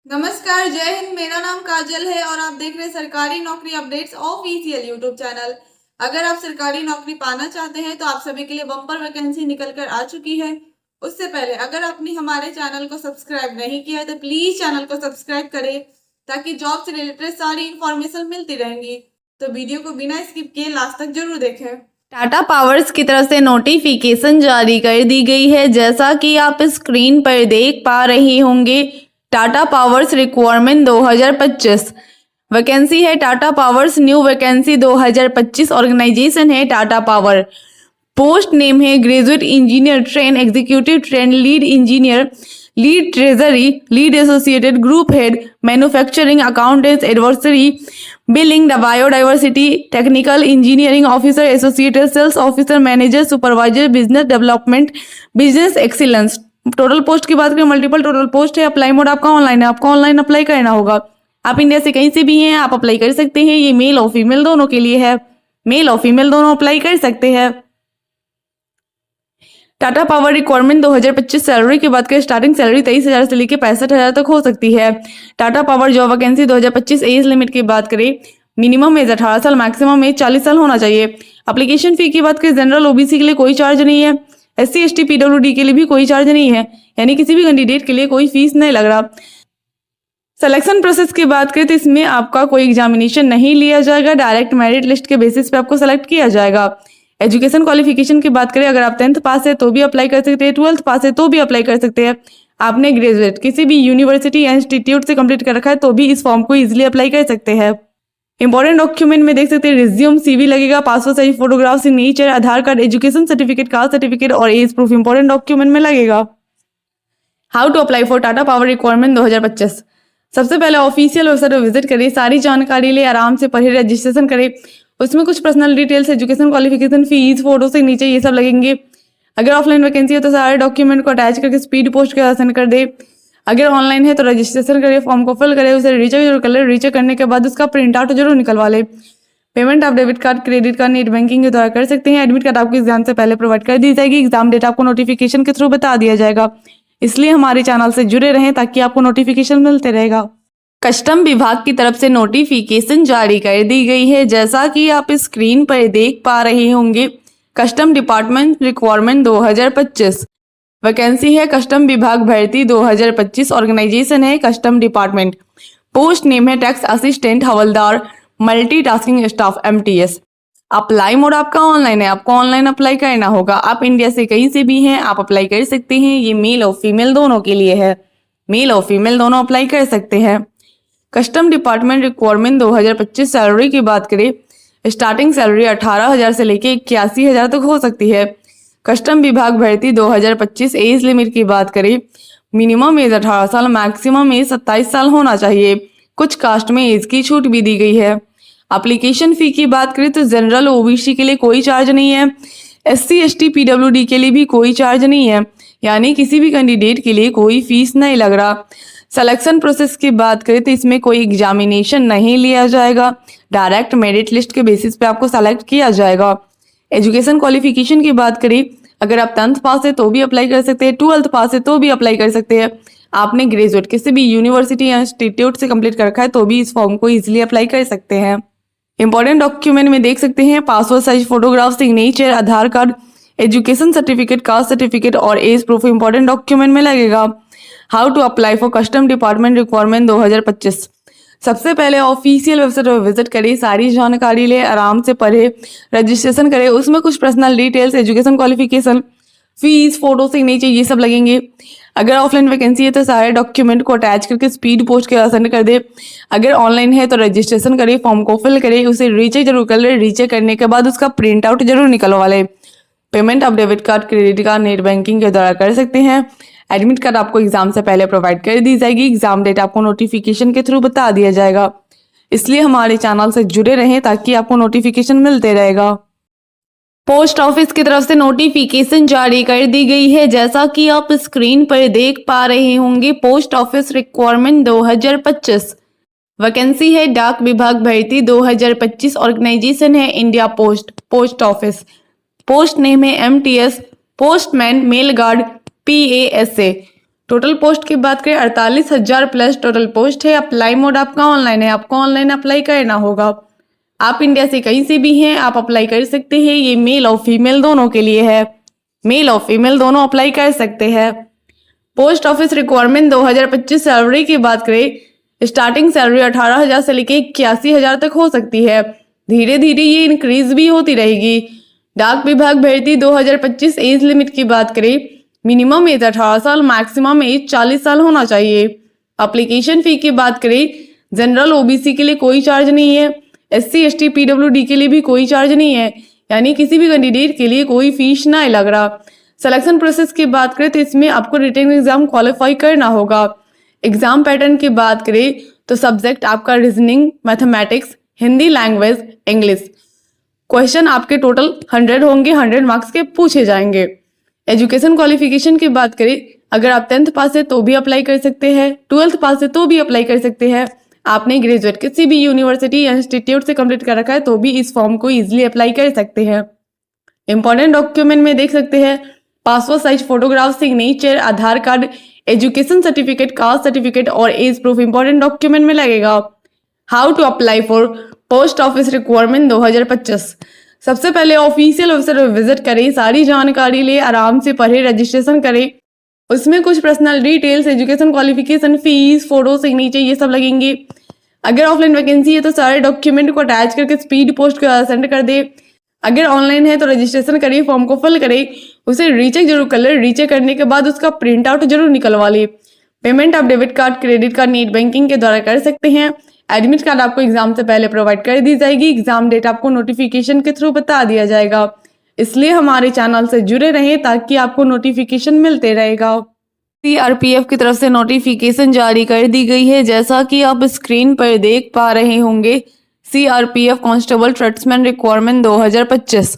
नमस्कार, जय हिंद। मेरा नाम काजल है और आप देख रहे हैं सरकारी नौकरी अपडेट्स ऑफिशियल यूट्यूब चैनल। अगर आप सरकारी नौकरी पाना चाहते हैं तो आप सभी के लिए बम्पर वैकेंसी निकल कर आ चुकी है। उससे पहले अगर आपने हमारे चैनल को सब्सक्राइब नहीं किया है तो प्लीज चैनल को सब्सक्राइब करें ताकि जॉब से रिलेटेड सारी इंफॉर्मेशन मिलती रहेंगी। तो वीडियो को बिना स्किप किए लास्ट तक जरूर देखें। टाटा पावर्स की तरफ से नोटिफिकेशन जारी कर दी गई है। जैसा कि आप स्क्रीन पर देख पा रहे होंगे, टाटा पावर्स रिक्वायरमेंट 2025 वैकेंसी है। Tata powers new vacancy 2025 organisation है टाटा पावर। पोस्ट नेम है graduate engineer train, executive train, lead engineer, lead treasury, lead associated, group head, manufacturing, accountants, adversary, billing, biodiversity, technical engineering officer, associated sales officer, manager, supervisor, business development, business excellence. Total post की बात करें, multiple total post है। Apply mode आपका online है, आपको online apply करना होगा। आप इंडिया से कहीं से भी हैं, आप अप्लाई कर सकते हैं। ये मेल और फीमेल दोनों के लिए है, मेल और फीमेल दोनों अप्लाई कर सकते हैं। टाटा पावर रिक्वायरमेंट 2025 सैलरी की बात करें, स्टार्टिंग सैलरी 23,000 से लेकर 65,000 तक हो सकती है। Tata power job vacancy 2025 age limit की बात करें, मिनिमम एज 18 साल, मैक्सिमम एज 40 साल होना चाहिए। एप्लीकेशन फी की बात करें, जनरल ओबीसी के लिए कोई चार्ज नहीं है, SC ST PWD के लिए भी कोई चार्ज नहीं है, यानी किसी भी कैंडिडेट के लिए कोई फीस नहीं लग रहा। सिलेक्शन प्रोसेस की बात करें तो इसमें आपका कोई एग्जामिनेशन नहीं लिया जाएगा, डायरेक्ट मेरिट लिस्ट के बेसिस पे आपको सेलेक्ट किया जाएगा। एजुकेशन क्वालिफिकेशन की बात करें, अगर आप 10th पास है तो भी अप्लाई कर सकते हैं, 12th पास है तो भी अप्लाई कर सकते हैं। आपने ग्रेजुएट किसी भी यूनिवर्सिटी या इंस्टीट्यूट से कंप्लीट कर रखा है तो भी इस फॉर्म को इजीली अप्लाई कर सकते हैं। इंपॉर्टेंट डॉक्यूमेंट में देख सकते हैं रिज्यूम, CV लगेगा, passport size photograph, signature, Aadhaar card, education certificate, caste certificate और एज प्रूफ इंपॉर्टेंट डॉक्यूमेंट में लगेगा। How to apply for Tata power requirement 2025। सबसे पहले ऑफिशियल वेबसाइट पर विजिट करें, सारी जानकारी ले, आराम से पढ़े, रजिस्ट्रेशन करें। उसमें कुछ personal details, education qualification, fees, photo, signature ये सब लगेंगे। अगर ऑफलाइन वैकेंसी है तो सारे डॉक्यूमेंट को अटैच करके स्पीड पोस्ट के सेंड कर दे। अगर ऑनलाइन है तो रजिस्ट्रेशन करें, फॉर्म को फिल करें, उसे रीचेक जरूर कर ले। रीचेक करने के बाद उसका प्रिंट आउट जरूर निकलवा ले। पेमेंट आप debit card, credit card, net banking के द्वारा कर सकते हैं। एडमिट कार्ड आपको एग्जाम से पहले प्रोवाइड कर दी जाएगी। एग्जाम डेट आपको नोटिफिकेशन के थ्रू बता दिया जाएगा, इसलिए हमारे चैनल से जुड़े रहें ताकि आपको नोटिफिकेशन मिलते रहेगा। कस्टम विभाग की तरफ से नोटिफिकेशन जारी कर दी गई है। जैसा कि आप स्क्रीन पर देख पा रहे होंगे, कस्टम डिपार्टमेंट रिक्वायरमेंट 2025 वैकेंसी है। कस्टम विभाग भर्ती 2025 ऑर्गेनाइजेशन है कस्टम डिपार्टमेंट। पोस्ट नेम है टैक्स असिस्टेंट, हवलदार, multitasking staff, MTS। Apply mode आपका ऑनलाइन है, आपको ऑनलाइन अप्लाई करना होगा। आप इंडिया से कहीं से भी हैं, आप अप्लाई कर सकते हैं। ये मेल और फीमेल दोनों के लिए है, मेल और फीमेल दोनों अप्लाई कर सकते हैं। कस्टम डिपार्टमेंट रिक्वायरमेंट 2025 सैलरी की बात करें, स्टार्टिंग सैलरी 18,000 से लेकर 81,000 तक हो सकती है। कस्टम विभाग भर्ती 2025 एज लिमिट की बात करें, मिनिमम एज 18 साल, मैक्सिमम एज 27 साल होना चाहिए। कुछ कास्ट में एज की छूट भी दी गई है। एप्लीकेशन फी की बात करें तो जनरल OBC के लिए कोई चार्ज नहीं है, SC ST PWD के लिए भी कोई चार्ज नहीं है, यानी किसी भी कैंडिडेट के लिए कोई फीस नहीं लग रहा। सिलेक्शन प्रोसेस की बात करें तो इसमें कोई एग्जामिनेशन नहीं लिया जाएगा, डायरेक्ट मेरिट लिस्ट के बेसिस पे आपको सेलेक्ट किया जाएगा। एजुकेशन क्वालिफिकेशन की बात करें, अगर आप 10th पास है तो भी अप्लाई कर सकते हैं, 12th पास है तो भी अप्लाई कर सकते हैं। आपने ग्रेजुएट किसी भी यूनिवर्सिटी या इंस्टीट्यूट से कंप्लीट कर रखा है तो भी इस फॉर्म को इजीली अप्लाई कर सकते हैं। इंपॉर्टेंट डॉक्यूमेंट में देख सकते हैं passport size photograph, signature, Aadhaar card, education certificate, caste certificate और एज प्रूफ इंपॉर्टेंट डॉक्यूमेंट में लगेगा। How to apply for custom department requirement 2025। सबसे पहले ऑफिशियल वेबसाइट पर विजिट करें, सारी जानकारी ले, आराम से पढ़े, रजिस्ट्रेशन करें। उसमें कुछ personal details, education qualification, fees, photo, signature ये सब लगेंगे। अगर ऑफलाइन वैकेंसी है तो सारे डॉक्यूमेंट को अटैच करके स्पीड पोस्ट के सेंड कर दे। अगर ऑनलाइन है तो रजिस्ट्रेशन करें, फॉर्म को फिल करें, उसे रीचेक जरूर कर ले। रीचेक करने के बाद उसका प्रिंट आउट जरूर निकलवा ले। पेमेंट आप debit card, credit card, net banking के द्वारा कर सकते हैं। एडमिट कार्ड आपको एग्जाम से पहले प्रोवाइड कर दी जाएगी। एग्जाम डेट आपको नोटिफिकेशन के थ्रू बता दिया जाएगा, इसलिए हमारे चैनल से जुड़े रहें ताकि आपको नोटिफिकेशन मिलते रहेगा। पोस्ट ऑफिस की तरफ से नोटिफिकेशन जारी कर दी गई है। जैसा कि आप स्क्रीन पर देख पा रहे होंगे, पोस्ट ऑफिस रिक्वायरमेंट 2025 वैकेंसी है। डाक विभाग भर्ती 2025 ऑर्गेनाइजेशन है India post. Post office, post name है MTS, postman, mail guard, PASA। Total post की बात करें 48,000 प्लस टोटल पोस्ट है। अप्लाई मोड आपका ऑनलाइन है, आपको ऑनलाइन अप्लाई करना होगा। आप इंडिया से कहीं से भी हैं, आप अप्लाई कर सकते हैं। ये मेल और फीमेल दोनों के लिए है, मेल और फीमेल दोनों अप्लाई कर सकते हैं। पोस्ट ऑफिस रिक्वायरमेंट 2025 सैलरी की बात करें, स्टार्टिंग सैलरी 18,000 से लेके 81,000 तक हो सकती है। धीरे धीरे ये इंक्रीज भी होती रहेगी। डाक विभाग भर्ती 2025 एज लिमिट की बात करें, मिनिमम एज 18 साल, मैक्सिमम एज 40 साल होना चाहिए। एप्लीकेशन फी की बात करें, जनरल ओबीसी के लिए कोई चार्ज नहीं है, SC ST PWD के लिए भी कोई चार्ज नहीं है, यानी किसी भी कैंडिडेट के लिए कोई फीस ना लग रहा। सिलेक्शन प्रोसेस की बात करें तो इसमें आपको रिटन एग्जाम क्वालिफाई करना होगा। एग्जाम पैटर्न की बात करें तो सब्जेक्ट आपका reasoning, mathematics, Hindi language, English. Question आपके टोटल 100 होंगे, 100 मार्क्स के पूछे जाएंगे। एजुकेशन क्वालिफिकेशन की बात करें, अगर आप 10th पास है तो भी अप्लाई कर सकते हैं, 12th पास है तो भी अप्लाई कर सकते हैं। आपने ग्रेजुएट किसी भी यूनिवर्सिटी या इंस्टीट्यूट से कंप्लीट कर रखा है तो भी इस फॉर्म को इजीली अप्लाई कर सकते हैं। इंपॉर्टेंट डॉक्यूमेंट में देख सकते हैं, passport size photograph, signature, Aadhaar card, education certificate, caste certificate और एज प्रूफ इंपॉर्टेंट डॉक्यूमेंट में लगेगा। How to apply for post office requirement 2025। सबसे पहले ऑफिशियल वेबसाइट विजिट करें, सारी जानकारी ले, आराम से पढ़े, रजिस्ट्रेशन करें। उसमें कुछ personal details, education qualification, fees, photo, signature ये सब लगेंगे। अगर ऑफलाइन वैकेंसी है तो सारे डॉक्यूमेंट को अटैच करके स्पीड पोस्ट सेंड कर दे। अगर ऑनलाइन है तो रजिस्ट्रेशन करिए, फॉर्म को फिल करें, उसे रीचेक जरूर कर ले। रीचेक करने के बाद उसका प्रिंट आउट जरूर निकलवा ले। पेमेंट आप debit card, credit card, net banking के द्वारा कर सकते हैं। एडमिट कार्ड आपको एग्जाम से पहले प्रोवाइड कर दी जाएगी। एग्जाम डेट आपको नोटिफिकेशन के थ्रू बता दिया जाएगा। इसलिए हमारे चैनल से जुड़े रहें ताकि आपको नोटिफिकेशन मिलते रहेगा। CRPF की तरफ से नोटिफिकेशन जारी कर दी गई है, जैसा कि आप स्क्रीन पर देख पा रहे होंगे। CRPF constable tradesman requirement 2025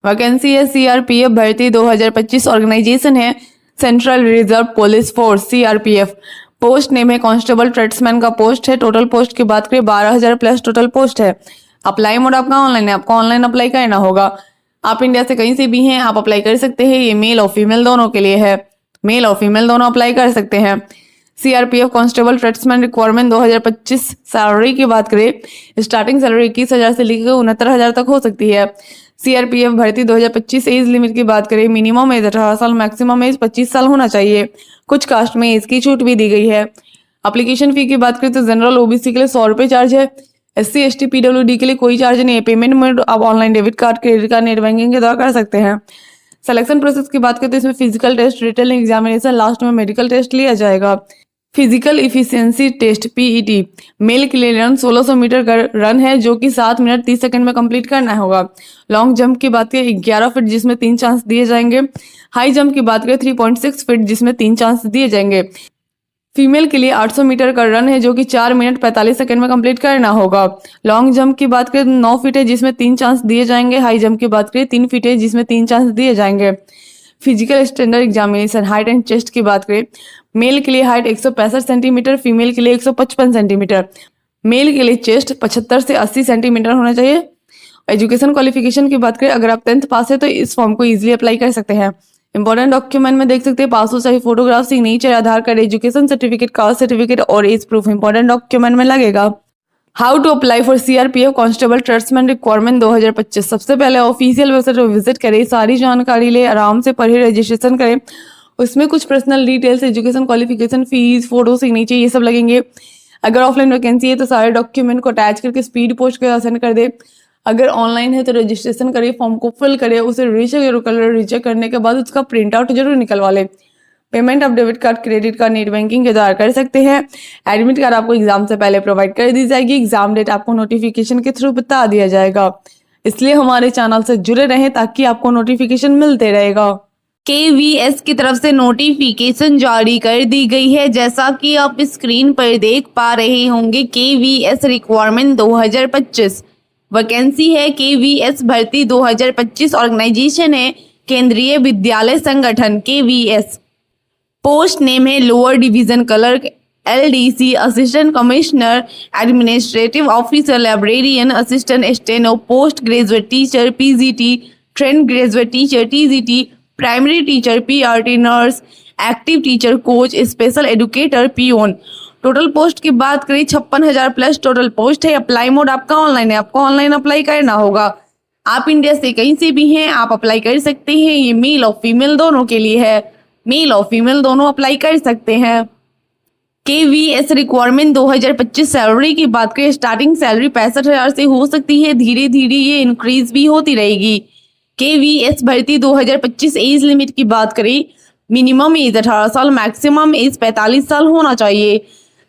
vacancy है। CRPF भर्ती 2025 ऑर्गेनाइजेशन है central reserve police force CRPF। Post name है कांस्टेबल ट्रेड्समैन का पोस्ट है। टोटल पोस्ट की बात करें 12,000 प्लस टोटल पोस्ट है। अप्लाई मोड आपका ऑनलाइन है, आपको ऑनलाइन अप्लाई करना होगा। आप इंडिया से कहीं से भी हैं, आप अप्लाई कर सकते हैं। ये मेल और फीमेल दोनों के लिए है, मेल और फीमेल दोनों अप्लाई कर सकते हैं। CRPF constable tradesman requirement 2025 salary की बात करें, स्टार्टिंग सैलरी 21,000 से लेकर 69,000 तक हो सकती है। CRPF भर्ती 2025 एज लिमिट की बात करें, मिनिमम एज 18 साल, मैक्सिमम एज 25 साल होना चाहिए। कुछ कास्ट में एज की छूट भी दी गई है। एप्लीकेशन फी की बात करें तो जनरल OBC के लिए 100 रुपये चार्ज है। SC ST PWD के लिए कोई चार्ज नहीं है। पेमेंट मोड आप online debit card, credit card, net banking के द्वारा कर सकते हैं। सिलेक्शन प्रोसेस की बात करें तो इसमें physical test, written examination, last में मेडिकल टेस्ट लिया जाएगा। Physical efficiency test PET male के लिए रन 1600 मीटर का रन है, जो कि 7 मिनट 30 सेकंड में कंप्लीट करना होगा। लॉन्ग जंप की बात करें 11 फीट, जिसमें 3 चांस दिए जाएंगे। हाई जंप की बात करें 3.6 फीट, जिसमें 3 चांस दिए जाएंगे। फीमेल के लिए 800 मीटर का रन है, जो कि 4 मिनट 45 सेकंड में कंप्लीट करना होगा। लॉन्ग जंप की बात करें 9 फीट है, जिसमें 3 चांस दिए जाएंगे। हाई जंप की बात करें 3 फीट है, जिसमें 3 चांस दिए जाएंगे। Physical standard examination height and chest की बात करें, मेल के लिए हाइट 165 सेंटीमीटर, फीमेल के लिए 155 सेंटीमीटर। मेल के लिए चेस्ट 75 से 80 सेंटीमीटर होना चाहिए। एजुकेशन क्वालिफिकेशन की बात करें, अगर आप 10th पास है तो इस फॉर्म को इजीली अप्लाई कर सकते हैं। इंपॉर्टेंट डॉक्यूमेंट में देख सकते हैं, passport size photograph, signature, Aadhaar card, education certificate, caste certificate और एज प्रूफ इंपॉर्टेंट डॉक्यूमेंट में लगेगा। How to apply for CRPF constable tradesman requirement 2025। सबसे पहले ऑफिशियल वेबसाइट पर विजिट करें, सारी जानकारी ले, आराम से पढ़े, रजिस्ट्रेशन करें। उसमें कुछ personal details, education qualification, fees, photo, signature ये सब लगेंगे। अगर ऑफलाइन वैकेंसी है तो सारे डॉक्यूमेंट को अटैच करके स्पीड पोस्ट कर सेंड कर दे। अगर ऑनलाइन है तो रजिस्ट्रेशन करिए, फॉर्म को फिल करिए, उसे रीचेक जरूर कर ले। रीचेक करने के बाद उसका प्रिंट आउट जरूर निकलवा ले। पेमेंट आप debit card, credit card, net banking के द्वारा कर सकते हैं। एडमिट कार्ड आपको एग्जाम से पहले प्रोवाइड कर दी जाएगी। एग्जाम डेट आपको नोटिफिकेशन के थ्रू बता दिया जाएगा। इसलिए हमारे चैनल से जुड़े रहें ताकि आपको नोटिफिकेशन मिलते रहेगा। KVS की तरफ से नोटिफिकेशन जारी कर दी गई है, जैसा कि आप स्क्रीन पर देख पा रहे होंगे। KVS रिक्वायरमेंट 2025 वैकेंसी है। KVS भर्ती 2025 ऑर्गेनाइजेशन है केंद्रीय Vidyalaya Sangathan KVS। Post name है lower division clerk, LDC, assistant commissioner, administrative officer, librarian, assistant steno, post graduate teacher PGT, trained graduate teacher TGT, primary teacher PRT, nurse, active teacher, coach, special educator, peon. Total post की बात करें 56,000 plus total post है। Apply mode आपका online है, आपको online apply करना होगा। आप इंडिया से कहीं से भी हैं, आप अप्लाई कर सकते हैं। ये मेल और फीमेल दोनों के लिए है, मेल और फीमेल दोनों अप्लाई कर सकते हैं। KVS रिक्वायरमेंट 2025 सैलरी की बात करें, स्टार्टिंग सैलरी 65,000 से हो सकती है, धीरे धीरे ये इंक्रीज भी होती रहेगी। KVS भर्ती 2025 एज लिमिट की बात करें, मिनिमम एज 18 साल, मैक्सिमम एज 45 साल होना चाहिए।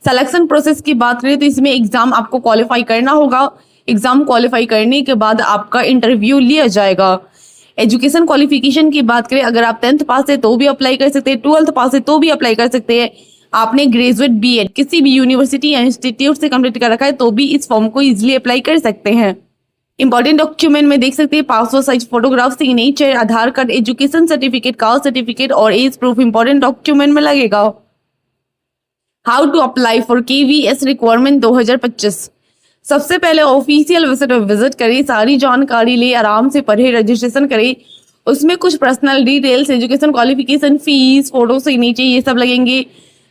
सिलेक्शन प्रोसेस की बात करें तो इसमें एग्जाम आपको क्वालिफाई करना होगा। एग्जाम क्वालिफाई करने के बाद आपका इंटरव्यू लिया जाएगा। एजुकेशन क्वालिफिकेशन की बात करें, अगर आप 10th पास है तो भी अप्लाई कर सकते हैं, 12th पास है तो भी अप्लाई कर सकते हैं। आपने ग्रेजुएट BEd किसी भी यूनिवर्सिटी या इंस्टीट्यूट से कंप्लीट कर रखा है तो भी इस फॉर्म को इजीली अप्लाई कर सकते हैं। इंपॉर्टेंट डॉक्यूमेंट में देख सकते हैं passport size photograph, signature, Aadhaar card, education certificate, caste certificate और एज प्रूफ इंपॉर्टेंट डॉक्यूमेंट में लगेगा। How to apply for KVS requirement 2025। सबसे पहले ऑफिशियल वेबसाइट पर विजिट करें, सारी जानकारी ले, आराम से पढ़े, रजिस्ट्रेशन करें। उसमें कुछ personal details, education qualification, fees, photo, signature ये सब लगेंगे।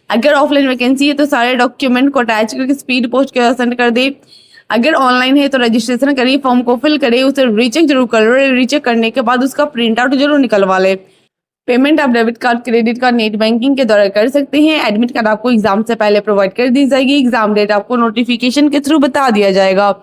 अगर ऑफलाइन वैकेंसी है तो सारे डॉक्यूमेंट को अटैच करके स्पीड पोस्ट के सेंड कर दे। अगर ऑनलाइन है तो रजिस्ट्रेशन करिए, फॉर्म को फिल करें, उसे रीचेक जरूर कर लो। रीचेक करने के बाद उसका प्रिंट आउट जरूर निकलवा ले। पेमेंट आप debit card, credit card, net banking के द्वारा कर सकते हैं। एडमिट कार्ड आपको एग्जाम से पहले प्रोवाइड कर दी जाएगी। एग्जाम डेट आपको नोटिफिकेशन के थ्रू बता दिया जाएगा,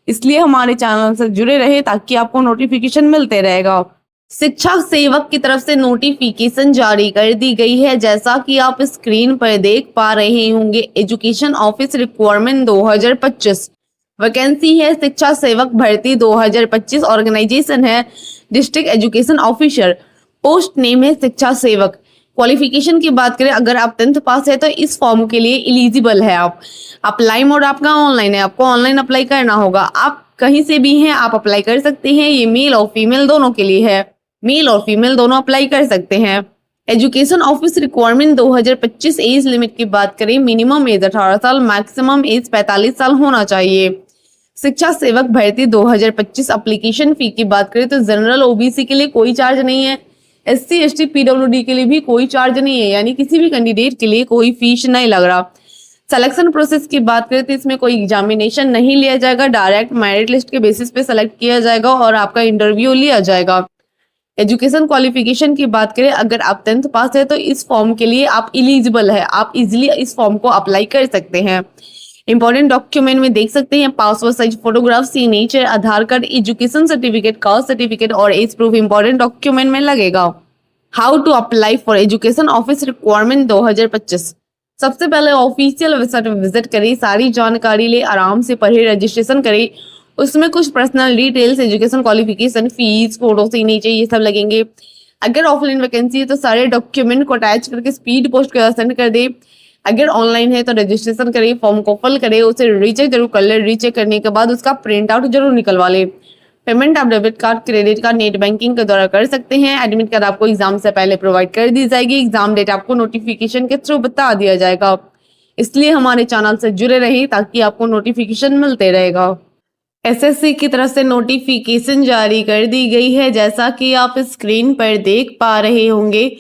इसलिए हमारे चैनल से जुड़े रहे ताकि आपको नोटिफिकेशन मिलते रहेगा। शिक्षा सेवक की तरफ से नोटिफिकेशन जारी कर दी गई है, जैसा कि आप स्क्रीन पर देख पा रहे होंगे। एजुकेशन ऑफिस रिक्वायरमेंट 2025 वैकेंसी है, शिक्षा सेवक भर्ती 2025। ऑर्गेनाइजेशन है district education officer. Post name है शिक्षा सेवक। क्वालिफिकेशन की बात करें, अगर आप 10th पास है तो इस फॉर्म के लिए एलिजिबल है आप। अप्लाई मोड आपका ऑनलाइन है, आपको ऑनलाइन अप्लाई करना होगा। आप कहीं से भी हैं, आप अप्लाई कर सकते हैं। ये मेल और फीमेल दोनों के लिए है, मेल और फीमेल दोनों अप्लाई कर सकते हैं। Education office requirement 2025 age limit की बात करें, मिनिमम एज 18 साल, मैक्सिमम एज 45 साल होना चाहिए। शिक्षा सेवक भर्ती 2025 एप्लीकेशन फी की बात करें तो जनरल OBC के लिए कोई चार्ज नहीं है, SC ST PWD के लिए भी कोई चार्ज नहीं है, यानी किसी भी कैंडिडेट के लिए कोई फीस नहीं लग रहा। सिलेक्शन प्रोसेस की बात करें तो इसमें कोई एग्जामिनेशन नहीं लिया जाएगा, डायरेक्ट मेरिट लिस्ट के बेसिस पे सेलेक्ट किया जाएगा और आपका इंटरव्यू लिया जाएगा। एजुकेशन क्वालिफिकेशन की बात करें, अगर आप 10th पास है तो इस फॉर्म के लिए आप एलिजिबल है, आप इजीली इस फॉर्म को अप्लाई कर सकते हैं। इंपॉर्टेंट डॉक्यूमेंट में देख सकते हैं passport size photograph, signature, Aadhaar card, education certificate, caste certificate और एज प्रूफ इंपॉर्टेंट डॉक्यूमेंट में लगेगा। How to apply for education office requirement 2025। सबसे पहले ऑफिशियल वेबसाइट पर विजिट करें, सारी जानकारी ले, आराम से पढ़े, रजिस्ट्रेशन करें। उसमें कुछ personal details, education qualification, fees, photo, signature ये सब लगेंगे। अगर ऑफलाइन वैकेंसी है तो सारे डॉक्यूमेंट को अटैच करके स्पीड पोस्ट कर सेंड कर दे। अगर ऑनलाइन है तो रजिस्ट्रेशन करें, फॉर्म को फिल करें, उसे रीचेक जरूर कर ले। रीचेक करने के बाद उसका प्रिंट आउट जरूर निकलवा ले। पेमेंट आप debit card, credit card, net banking के द्वारा कर सकते हैं। एडमिट कार्ड आपको एग्जाम से पहले प्रोवाइड कर दी जाएगी। एग्जाम डेट आपको नोटिफिकेशन के थ्रू बता दिया जाएगा, इसलिए हमारे चैनल से जुड़े रहिए ताकि आपको नोटिफिकेशन मिलते रहेगा। SSC की तरफ से नोटिफिकेशन जारी कर दी गई है, जैसा कि आप स्क्रीन पर देख पा रहे होंगे।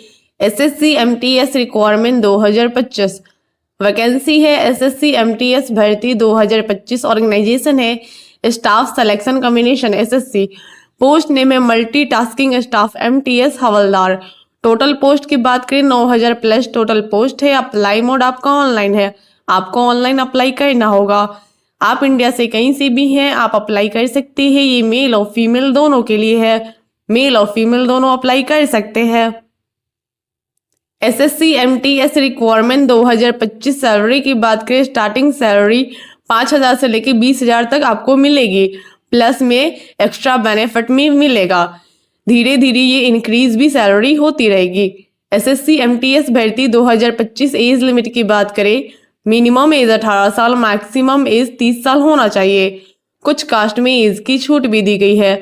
SSC MTS रिक्वायरमेंट 2025 वैकेंसी है, SSC MTS भर्ती 2025। ऑर्गेनाइजेशन है staff selection commission SSC। Post name है मल्टीटास्किंग स्टाफ MTS हवलदार। टोटल पोस्ट की बात करें 9,000 प्लस टोटल पोस्ट है। अप्लाई मोड आपका ऑनलाइन है, आपको ऑनलाइन अप्लाई करना होगा। आप इंडिया से कहीं से भी हैं, आप अप्लाई कर सकते हैं। ये मेल और फीमेल दोनों के लिए है, मेल और फीमेल दोनों अप्लाई कर सकते हैं। SSC MTS रिक्वायरमेंट 2025 सैलरी की बात करें, स्टार्टिंग सैलरी 5,000 से लेके 20,000 तक आपको मिलेगी, प्लस में एक्स्ट्रा बेनिफिट में मिलेगा। धीरे धीरे ये इंक्रीज भी सैलरी होती रहेगी। SSC MTS भर्ती 2025 एज लिमिट की बात करें, मिनिमम एज 18 साल, मैक्सिमम एज 30 साल होना चाहिए। कुछ कास्ट में एज की छूट भी दी गई है।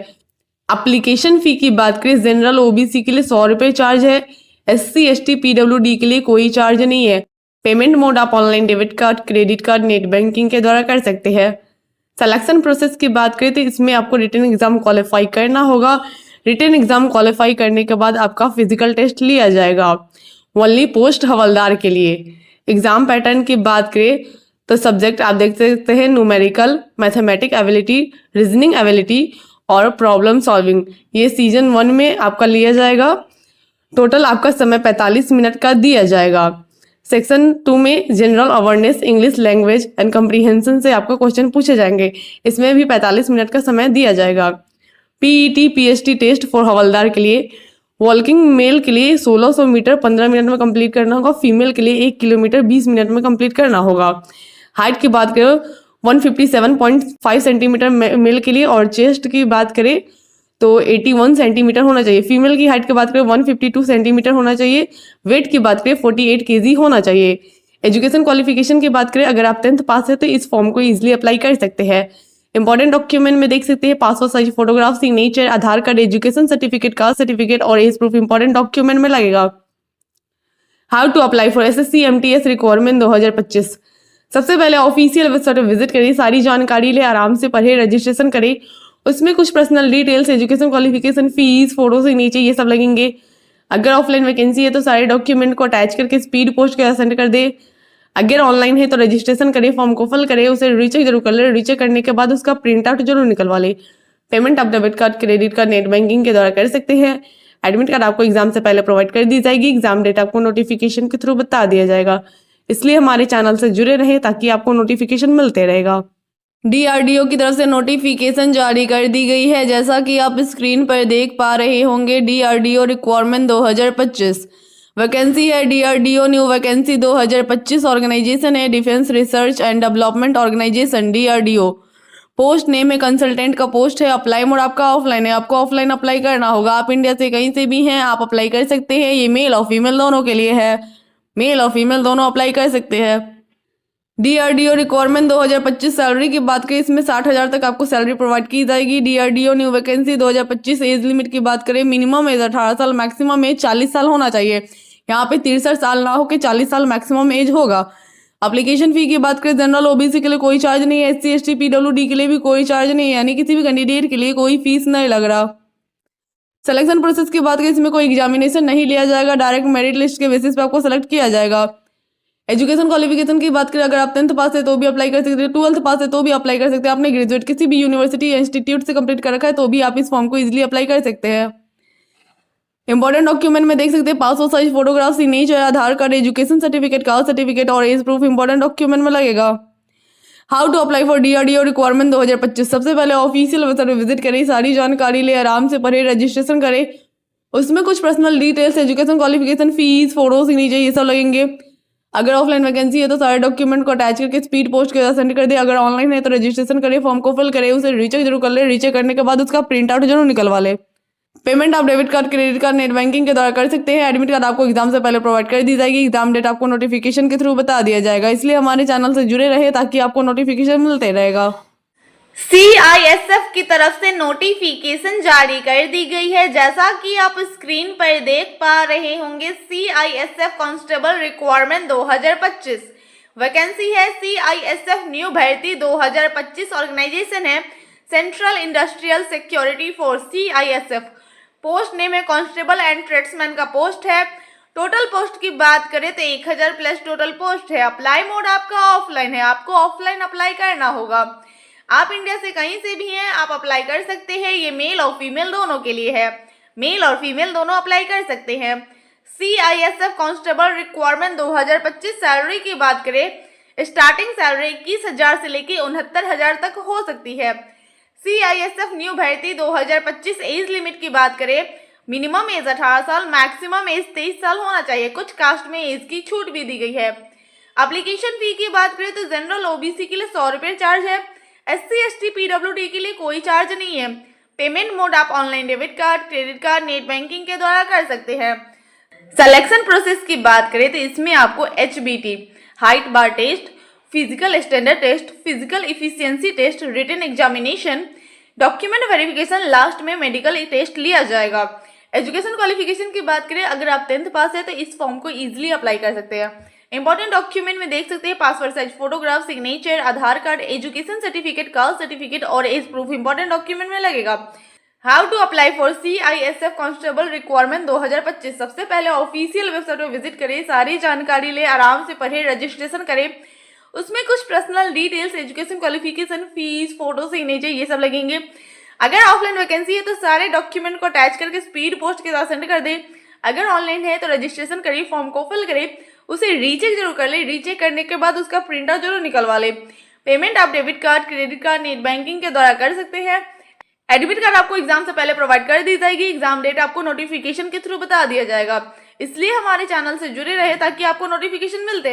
एप्लीकेशन फी की बात करें, जनरल OBC के लिए 100 रुपये चार्ज है, SC ST PWD के लिए कोई चार्ज नहीं है। पेमेंट मोड आप online debit card, credit card, net banking के द्वारा कर सकते हैं। सिलेक्शन प्रोसेस की बात करें तो इसमें आपको रिटन एग्जाम क्वालिफाई करना होगा। रिटन एग्जाम क्वालिफाई करने के बाद आपका फिजिकल टेस्ट लिया जाएगा। ओनली पोस्ट हवलदार के लिए। एग्जाम पैटर्न की बात करें तो सब्जेक्ट आप देख सकते हैं numerical, mathematic ability, reasoning ability और प्रॉब्लम सॉल्विंग। ये सीजन 1 में आपका लिया जाएगा। टोटल आपका समय 45 मिनट का दिया जाएगा। सेक्शन 2 में general awareness, English language and comprehension से आपको क्वेश्चन पूछे जाएंगे। इसमें भी 45 मिनट का समय दिया जाएगा। पीईटी पीएचटी टेस्ट फॉर हवलदार के लिए वॉकिंग मेल के लिए 1600 मीटर 15 मिनट में कंप्लीट करना होगा। फीमेल के लिए 1 किलोमीटर 20 मिनट में कंप्लीट करना होगा। हाइट की बात करें 157.5 सेंटीमीटर मेल के लिए और चेस्ट की बात करें तो 81 सेंटीमीटर होना चाहिए। फीमेल की हाइट की बात करें 152 सेंटीमीटर होना चाहिए। वेट की बात करें 48 केजी होना चाहिए। एजुकेशन क्वालिफिकेशन की बात करें अगर आप 10th पास है तो इस फॉर्म को इजीली अप्लाई कर सकते हैं। इंपॉर्टेंट डॉक्यूमेंट में देख सकते हैं passport size photograph, signature, Aadhaar card, education certificate, caste certificate और एज प्रूफ इंपॉर्टेंट डॉक्यूमेंट में लगेगा। How to apply for SSC MTS requirement 2025। सबसे पहले ऑफिशियल वेबसाइट पर विजिट करिए, सारी जानकारी ले, आराम से पढ़े, रजिस्ट्रेशन करें। उसमें कुछ personal details, education qualification, fees, photo से नीचे ये सब लगेंगे। अगर ऑफलाइन वैकेंसी है तो सारे डॉक्यूमेंट को अटैच करके स्पीड पोस्ट के सेंड कर दे। अगर ऑनलाइन है तो रजिस्ट्रेशन करें, फॉर्म को फिल करें, उसे रीचेक जरूर कर ले। रीचेक करने के बाद उसका प्रिंट आउट जरूर निकलवा ले। पेमेंट आप debit card, credit card, net banking के द्वारा कर सकते हैं। एडमिट कार्ड आपको एग्जाम से पहले प्रोवाइड कर दी जाएगी। एग्जाम डेट आपको नोटिफिकेशन के थ्रू बता दिया जाएगा। इसलिए हमारे चैनल से जुड़े रहें ताकि आपको नोटिफिकेशन मिलते रहेगा। डीआरडीओ की तरफ से नोटिफिकेशन जारी कर दी गई है। जैसा कि आप स्क्रीन पर देख पा रहे होंगे, डीआरडीओ रिक्वायरमेंट 2025 वैकेंसी है। डीआरडीओ न्यू वैकेंसी 2025 ऑर्गेनाइजेशन है defence research and development organisation DRDO. Post name है कंसल्टेंट का पोस्ट है। अप्लाई मोड आपका ऑफलाइन है, आपको ऑफलाइन अप्लाई करना होगा। आप इंडिया से कहीं से भी हैं, आप अप्लाई कर सकते हैं। ये मेल और फीमेल दोनों के लिए है, मेल और फीमेल दोनों अप्लाई कर सकते हैं। डीआरडीओ रिक्वायरमेंट 2025 सैलरी की बात करें, इसमें 60,000 तक आपको सैलरी प्रोवाइड की जाएगी। DRDO new vacancy 2025 age limit की बात करें, मिनिमम एज 18 साल, मैक्सिमम एज 40 साल होना चाहिए। यहाँ पे 63 साल ना हो के 40 साल मैक्सिमम एज होगा। एप्लीकेशन फी की बात करें, जनरल ओबीसी के लिए कोई चार्ज नहीं है। एससी एसटी पीडब्ल्यूडी के लिए भी कोई चार्ज नहीं है, यानी किसी भी कैंडिडेट के लिए कोई फीस नहीं लग रहा। सिलेक्शन प्रोसेस की बात करें, इसमें कोई एग्जामिनेशन नहीं लिया जाएगा, डायरेक्ट मेरिट लिस्ट के बेसिस पे आपको सेलेक्ट किया जाएगा। एजुकेशन क्वालिफिकेशन की बात करें, अगर आप 10th पास है तो भी अप्लाई कर सकते हैं, 12th पास है तो भी अप्लाई कर सकते हैं। आपने ग्रेजुएट किसी भी यूनिवर्सिटी या इंस्टीट्यूट से कंप्लीट कर रखा है तो भी आप इस फॉर्म को इजीली अप्लाई कर सकते हैं। इंपॉर्टेंट डॉक्यूमेंट में देख सकते हैं passport size photograph, signature, Aadhaar card, education certificate, caste certificate और एज प्रूफ इंपॉर्टेंट डॉक्यूमेंट में लगेगा। How to apply for DRDO requirement 2025। सबसे पहले ऑफिशियल वेबसाइट पर विजिट करें, सारी जानकारी ले, आराम से पढ़े, रजिस्ट्रेशन करें। उसमें कुछ personal details, education qualification, fees, photo, signature ये सब लगेंगे। अगर ऑफलाइन वैकेंसी है तो सारे डॉक्यूमेंट को अटैच करके स्पीड पोस्ट के सेंड कर दे। अगर ऑनलाइन है तो रजिस्ट्रेशन करें, फॉर्म को फिल करें, उसे रीचेक जरूर कर ले। रीचेक करने के बाद उसका प्रिंट आउट जरूर निकलवा ले। पेमेंट आप debit card, credit card, net banking के द्वारा कर सकते हैं। एडमिट कार्ड आपको एग्जाम से पहले प्रोवाइड कर दी जाएगी। एग्जाम डेट आपको नोटिफिकेशन के थ्रू बता दिया जाएगा। इसलिए हमारे चैनल से जुड़े रहे ताकि आपको नोटिफिकेशन मिलते रहेगा। सीआईएसएफ की तरफ से नोटिफिकेशन जारी कर दी गई है। जैसा कि आप स्क्रीन पर देख पा रहे होंगे, सीआईएसएफ कांस्टेबल रिक्वायरमेंट 2025 वैकेंसी है। सीआईएसएफ न्यू भर्ती 2025 ऑर्गेनाइजेशन है central industrial security force CISF. Post name है कांस्टेबल एंड ट्रेड्समैन का पोस्ट है। टोटल पोस्ट की बात करें तो 1000 प्लस टोटल पोस्ट है। अप्लाई मोड आपका ऑफलाइन है, आपको ऑफलाइन अप्लाई करना होगा। आप इंडिया से कहीं से भी हैं, आप अप्लाई कर सकते हैं। ये मेल और फीमेल दोनों के लिए है, मेल और फीमेल दोनों अप्लाई कर सकते हैं। सीआईएसएफ कांस्टेबल रिक्वायरमेंट 2025 सैलरी की बात करें, स्टार्टिंग सैलरी 21,000 से लेकर 69,000 तक हो सकती है। सीआईएसएफ न्यू भर्ती 2025 एज लिमिट की बात करें, मिनिमम एज 18 साल, मैक्सिमम एज 23 साल होना चाहिए। कुछ कास्ट में एज की छूट भी दी गई है। एप्लीकेशन फी की बात करें तो जनरल ओबीसी के लिए 100 रुपये चार्ज है। एससी एसटी पीडब्ल्यूडी के लिए कोई चार्ज नहीं है। पेमेंट मोड आप online debit card, credit card, net banking के द्वारा कर सकते हैं। सिलेक्शन प्रोसेस की बात करें तो इसमें आपको HBT, height bar test, physical standard test, physical efficiency test, written examination, document verification, last में मेडिकल टेस्ट लिया जाएगा। एजुकेशन क्वालिफिकेशन की बात करें, अगर आप 10th पास है तो इस फॉर्म को इजीली अप्लाई कर सकते हैं। इंपॉर्टेंट डॉक्यूमेंट में देख सकते हैं passport size photograph, signature, Aadhaar card, education certificate, caste certificate और एज प्रूफ इंपॉर्टेंट डॉक्यूमेंट में लगेगा। How to apply for CISF constable requirement 2025। सबसे पहले ऑफिशियल वेबसाइट पर विजिट करें, सारी जानकारी ले, आराम से पढ़े, रजिस्ट्रेशन करें। उसमें कुछ personal details, education qualification, fees, photo signature ये सब लगेंगे। अगर ऑफलाइन वैकेंसी है तो सारे डॉक्यूमेंट को अटैच करके स्पीड पोस्ट के साथ सेंड कर दें। अगर ऑनलाइन है तो रजिस्ट्रेशन करिए, फॉर्म को फिल करें, उसे रीचेक जरूर कर ले। रीचेक करने के बाद उसका प्रिंट आउट जरूर निकलवा ले। पेमेंट आप debit card, credit card, net banking के द्वारा कर सकते हैं। एडमिट कार्ड आपको एग्जाम से पहले प्रोवाइड कर दी जाएगी। एग्जाम डेट आपको नोटिफिकेशन के थ्रू बता दिया जाएगा। इसलिए हमारे चैनल से जुड़े रहे ताकि आपको नोटिफिकेशन मिलते हैं।